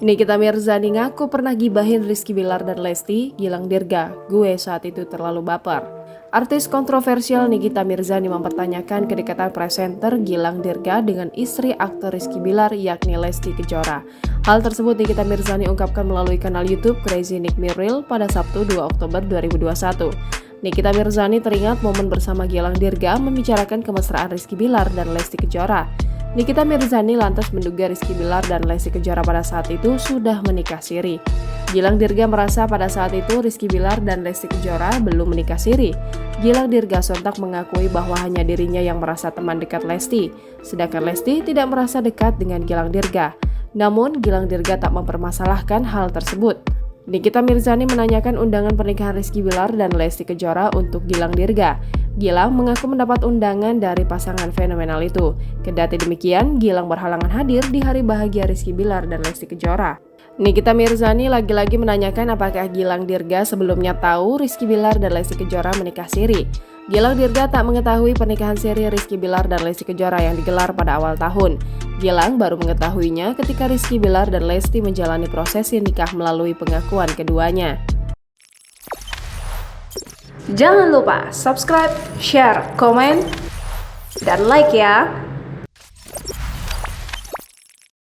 Nikita Mirzani ngaku pernah gibahin Rizky Bilar dan Lesti, Gilang Dirga, gue saat itu terlalu baper. Artis kontroversial Nikita Mirzani mempertanyakan kedekatan presenter Gilang Dirga dengan istri aktor Rizky Bilar yakni Lesti Kejora. Hal tersebut Nikita Mirzani ungkapkan melalui kanal YouTube Crazy Nick Mirril pada Sabtu 2 Oktober 2021. Nikita Mirzani teringat momen bersama Gilang Dirga membicarakan kemesraan Rizky Bilar dan Lesti Kejora. Nikita Mirzani lantas menduga Rizky Bilar dan Lesti Kejora pada saat itu sudah menikah siri. Gilang Dirga merasa pada saat itu Rizky Bilar dan Lesti Kejora belum menikah siri. Gilang Dirga sontak mengakui bahwa hanya dirinya yang merasa teman dekat Lesti, sedangkan Lesti tidak merasa dekat dengan Gilang Dirga. Namun, Gilang Dirga tak mempermasalahkan hal tersebut. Nikita Mirzani menanyakan undangan pernikahan Rizky Bilar dan Lesti Kejora untuk Gilang Dirga. Gilang mengaku mendapat undangan dari pasangan fenomenal itu. Kendati demikian, Gilang berhalangan hadir di hari bahagia Rizky Bilar dan Lesti Kejora. Nikita Mirzani lagi-lagi menanyakan apakah Gilang Dirga sebelumnya tahu Rizky Bilar dan Lesti Kejora menikah siri. Gilang Dirga tak mengetahui pernikahan siri Rizky Bilar dan Lesti Kejora yang digelar pada awal tahun. Gilang baru mengetahuinya ketika Rizky Bilar dan Lesti menjalani prosesi nikah melalui pengakuan keduanya. Jangan lupa subscribe, share, komen, dan like ya!